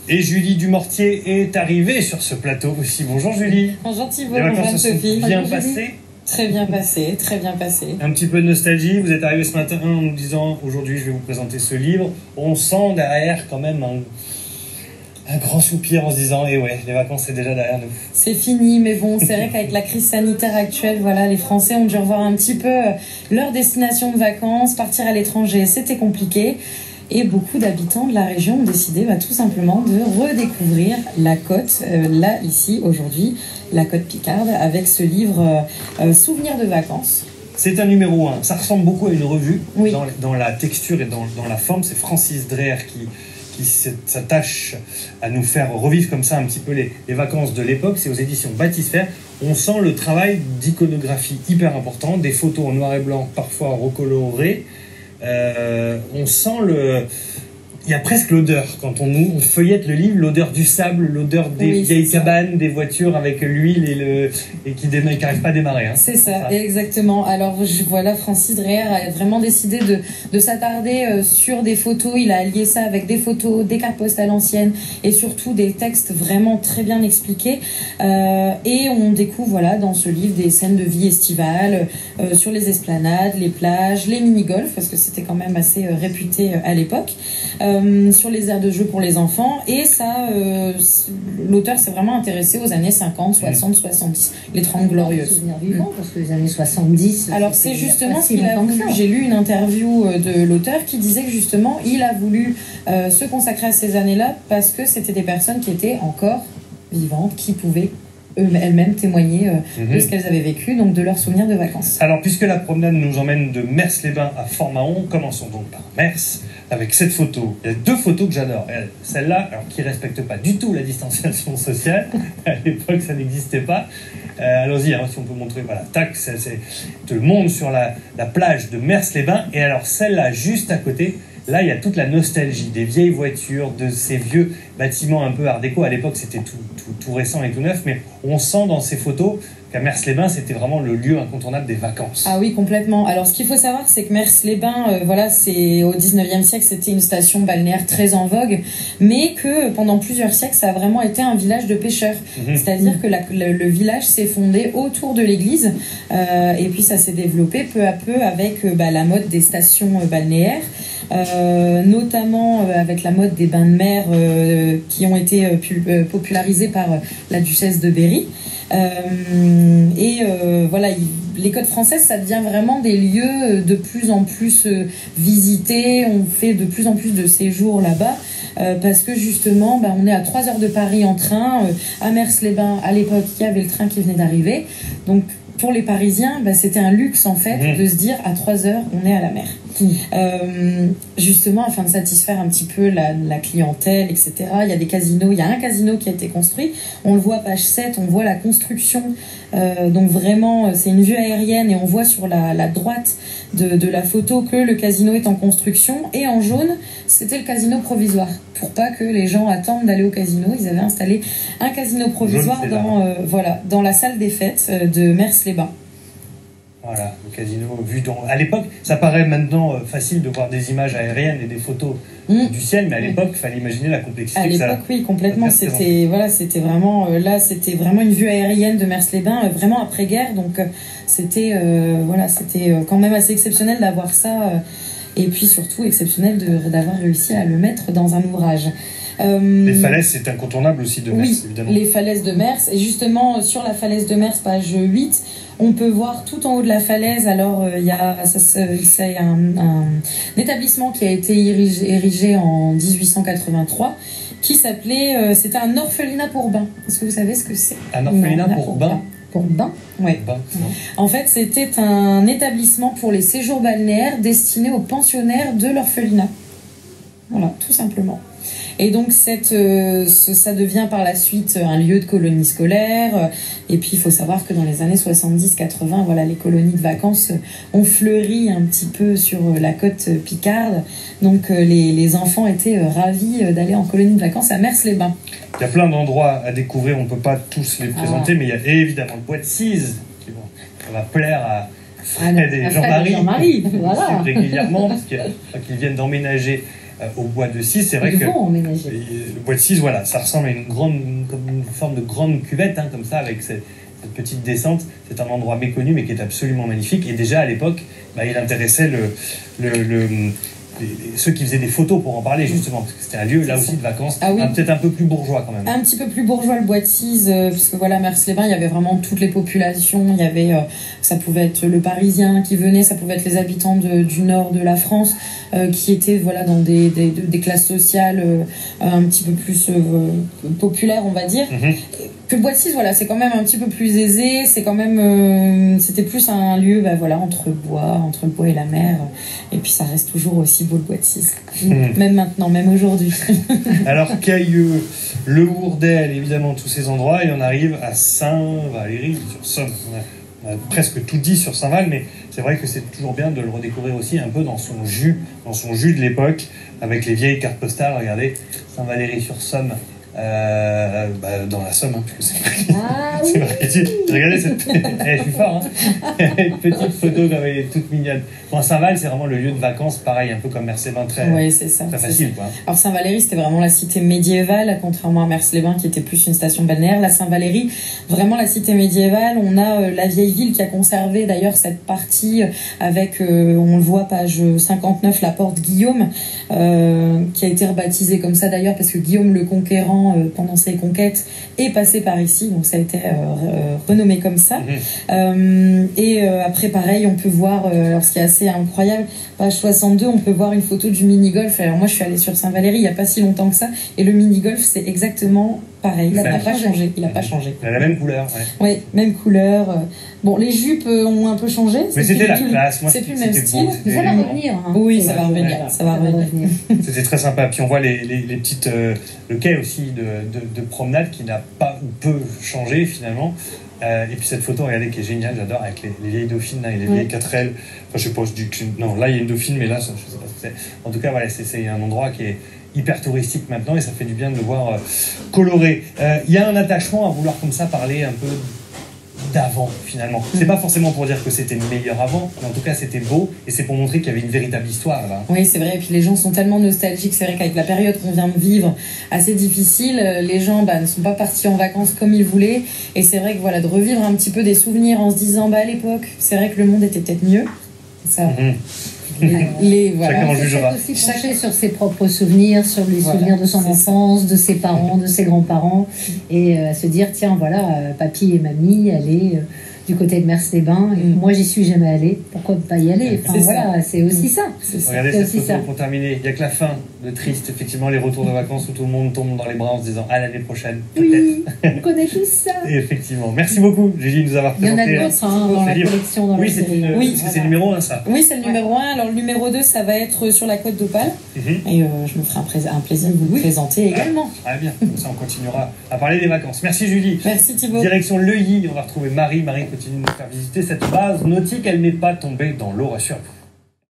Et Julie Dumortier est arrivée sur ce plateau aussi. Bonjour Julie. Bonjour Thibaut, les bonjour vacances se sont Sophie. bien passées. Très bien passé, très bien passé. Un petit peu de nostalgie, vous êtes arrivé ce matin en nous disant aujourd'hui je vais vous présenter ce livre. On sent derrière quand même un grand soupir en se disant eh ouais, les vacances c'est déjà derrière nous. C'est fini, mais bon, c'est vrai qu'avec la crise sanitaire actuelle, voilà, les Français ont dû revoir un petit peu leur destination de vacances, partir à l'étranger, c'était compliqué. Et beaucoup d'habitants de la région ont décidé tout simplement de redécouvrir la côte, là, ici, aujourd'hui, la côte Picarde, avec ce livre Souvenirs de vacances. C'est un numéro 1, ça ressemble beaucoup à une revue, oui. dans la texture et dans la forme. C'est Francis Dreher qui s'attache à nous faire revivre comme ça un petit peu les vacances de l'époque. C'est aux éditions Bathysphère. On sent le travail d'iconographie hyper important, des photos en noir et blanc, parfois recolorées. On sent il y a presque l'odeur quand on feuillette le livre, l'odeur du sable, l'odeur des vieilles cabanes, des voitures avec l'huile et qui n'arrivent pas à démarrer. Hein. C'est ça, exactement. Alors voilà, Francis Dreher a vraiment décidé de s'attarder sur des photos. Il a allié ça avec des photos, des cartes postales anciennes et surtout des textes vraiment très bien expliqués. Et on découvre dans ce livre des scènes de vie estivale sur les esplanades, les plages, les mini-golf, parce que c'était quand même assez réputé à l'époque. Sur les aires de jeu pour les enfants, et ça, l'auteur s'est vraiment intéressé aux années 50, 60, 70, les 30 glorieuses. Souvenir vivant, parce que les années 70... Alors c'est justement ce qu'il a voulu. J'ai lu une interview de l'auteur qui disait que justement, il a voulu se consacrer à ces années-là parce que c'était des personnes qui étaient encore vivantes, qui pouvaient elles-mêmes témoigner de ce qu'elles avaient vécu, donc de leurs souvenirs de vacances. Alors, puisque la promenade nous emmène de Mers-les-Bains à Fort-Mahon, commençons donc par Mers, avec cette photo. Il y a deux photos que j'adore. Celle-là, alors qui ne respecte pas du tout la distanciation sociale. À l'époque, ça n'existait pas. Allons-y, si on peut montrer. Voilà, tac, c'est tout le monde sur la plage de Mers-les-Bains. Et alors, celle-là, juste à côté, là, il y a toute la nostalgie des vieilles voitures, de ces vieux bâtiments un peu art déco. À l'époque, c'était tout récent et tout neuf, mais on sent dans ces photos qu'à Mers-les-Bains, c'était vraiment le lieu incontournable des vacances. Ah oui, complètement. Alors, ce qu'il faut savoir, c'est que Mers-les-Bains, c'est au 19e siècle, c'était une station balnéaire très en vogue, mais que pendant plusieurs siècles, ça a vraiment été un village de pêcheurs. C'est-à-dire que le village s'est fondé autour de l'église, et puis ça s'est développé peu à peu avec la mode des stations balnéaires. Notamment avec la mode des bains de mer qui ont été popularisés par la duchesse de Berry. Les côtes françaises, ça devient vraiment des lieux de plus en plus visités. On fait de plus en plus de séjours là-bas parce que justement, on est à 3 heures de Paris en train. À Mers-les-Bains, à l'époque, il y avait le train qui venait d'arriver. Donc, pour les Parisiens, c'était un luxe en fait de se dire à 3 heures, on est à la mer. Justement, afin de satisfaire un petit peu la clientèle, etc. Il y a des casinos, il y a un casino qui a été construit. On le voit page 7, on voit la construction. Donc vraiment, c'est une vue aérienne et on voit sur la droite de la photo que le casino est en construction. Et en jaune, c'était le casino provisoire. Pour pas que les gens attendent d'aller au casino, ils avaient installé un casino provisoire dans la salle des fêtes de Mers-les-Bains. Voilà, le casino vu à l'époque, ça paraît maintenant facile de voir des images aériennes et des photos du ciel, mais à l'époque, il fallait imaginer la complexité. À l'époque, oui, complètement. C'était vraiment c'était vraiment une vue aérienne de Mers-les-Bains, vraiment après-guerre. Donc c'était quand même assez exceptionnel d'avoir ça, et puis surtout exceptionnel d'avoir réussi à le mettre dans un ouvrage. Les falaises, c'est incontournable aussi de Mers, évidemment. Les falaises de Mers. Et justement, sur la falaise de Mers, page 8, on peut voir tout en haut de la falaise. Alors, il y a un établissement qui a été érigé en 1883 qui s'appelait... c'était un orphelinat pour bains. Est-ce que vous savez ce que c'est? Un orphelinat pour bains? Pour bains, oui. En fait, c'était un établissement pour les séjours balnéaires destiné aux pensionnaires de l'orphelinat. Voilà, tout simplement. Et donc ça devient par la suite un lieu de colonie scolaire. Et puis il faut savoir que dans les années 70-80, les colonies de vacances ont fleuri un petit peu sur la côte Picarde. Donc les enfants étaient ravis d'aller en colonie de vacances à Mers-les-Bains. Il y a plein d'endroits à découvrir, on ne peut pas tous les présenter, mais il y a évidemment le Bois de Cise qui va plaire à Fred et Jean-Marie voilà. régulièrement, parce qu'ils viennent d'emménager au bois de Cise. C'est vrai Ils que vont emménager. le bois de Cise, voilà, ça ressemble à comme une forme de grande cuvette, hein, comme ça, avec cette petite descente. C'est un endroit méconnu, mais qui est absolument magnifique. Et déjà, à l'époque, il intéressait ceux qui faisaient des photos pour en parler, justement, parce que c'était un lieu, là aussi, de vacances, Ah oui. Peut-être un peu plus bourgeois, quand même. Un petit peu plus bourgeois, le bois de Cise, puisque voilà, Mers-les-Bains, il y avait vraiment toutes les populations. Il y avait, ça pouvait être le Parisien qui venait, ça pouvait être les habitants du nord de la France, qui étaient voilà, dans des classes sociales un petit peu plus populaires, on va dire. Que le bois de Cise, voilà, c'est quand même un petit peu plus aisé. C'est quand même, c'était plus un lieu, voilà, entre le bois et la mer. Et puis ça reste toujours aussi beau, le bois de Cise. Même maintenant, même aujourd'hui. Alors, Cailleux, Le Hourdel, évidemment, tous ces endroits, et on arrive à Saint-Valéry, sur Somme. On a presque tout dit sur Saint-Val, mais c'est vrai que c'est toujours bien de le redécouvrir aussi un peu dans son jus de l'époque, avec les vieilles cartes postales. Regardez, Saint-Valéry-sur-Somme. Dans la Somme, hein, Ah c'est oui. vrai. Regardez cette. Je suis fort, hein. Une petite photo comme elle est toute mignonne. Bon, Saint-Val, c'est vraiment le lieu de vacances, pareil, un peu comme Mers-les-Bains, très C'est ça. très facile, quoi. Alors Saint-Valéry, c'était vraiment la cité médiévale, contrairement à Mers-les-Bains qui était plus une station balnéaire. La Saint-Valéry, vraiment la cité médiévale. On a la vieille ville qui a conservé d'ailleurs cette partie avec, on le voit, page 59, la porte Guillaume, qui a été rebaptisée comme ça d'ailleurs parce que Guillaume le Conquérant, pendant ses conquêtes, est passé par ici, donc ça a été renommé comme ça. Après, pareil, on peut voir, alors ce qui est assez incroyable, page 62, on peut voir une photo du mini-golf. Alors moi, je suis allée sur Saint-Valéry il n'y a pas si longtemps que ça, et le mini-golf, c'est exactement pareil. Il n'a pas changé. Il n'a pas changé. Il a la même couleur, ouais. Oui, même couleur. Bon, les jupes ont un peu changé. Mais c'était la classe. C'est plus le même style. Mais ça va revenir. Hein. Oui, ça va revenir. Ça va revenir. C'était très sympa. Puis on voit les petites, le quai aussi de promenade qui n'a pas ou peu changé finalement. Et puis cette photo, regardez, qui est géniale, j'adore, avec les vieilles dauphines là, et les vieilles 4L. Enfin, je sais pas, non, là il y a une dauphine, mais là, je sais pas ce que c'est. En tout cas, voilà, c'est un endroit qui est hyper touristique maintenant, et ça fait du bien de le voir coloré. Il y a un attachement à vouloir comme ça parler un peu d'avant, finalement. C'est pas forcément pour dire que c'était meilleur avant, mais en tout cas c'était beau, et c'est pour montrer qu'il y avait une véritable histoire là. Oui, c'est vrai, et puis les gens sont tellement nostalgiques. C'est vrai qu'avec la période qu'on vient de vivre, assez difficile, les gens ne sont pas partis en vacances comme ils voulaient, et c'est vrai que voilà, de revivre un petit peu des souvenirs en se disant, à l'époque, c'est vrai que le monde était peut-être mieux. Ça, voilà. Chacun en jugera. Aussi pencher sur ses propres souvenirs, sur les souvenirs de son enfance, de ses parents, de ses grands-parents, et se dire, tiens, voilà, papy et mamie allaient du côté de Mers-les-Bains, et moi j'y suis jamais allée, pourquoi pas y aller? Enfin voilà, c'est aussi ça. Regardez cette photo pour terminer. Il n'y a que la fin de triste, effectivement, les retours de vacances où tout le monde tombe dans les bras en se disant à l'année prochaine, peut-être. Oui, on connaît tous ça. Et effectivement. Merci beaucoup, Julie, de nous avoir présenté. Il y en a d'autres dans la collection, dans la série. Oui, c'est le numéro 1, ça. Oui, c'est le numéro 1. Alors le numéro 2, ça va être sur la côte d'Opale. Et je me ferai un plaisir de vous le présenter également. Très bien, comme ça on continuera à parler des vacances. Merci Julie. Merci Thibaut. Direction Leuilly, on va retrouver Marie. Marie continue de nous faire visiter cette base nautique. Elle n'est pas tombée dans l'eau, rassure-vous.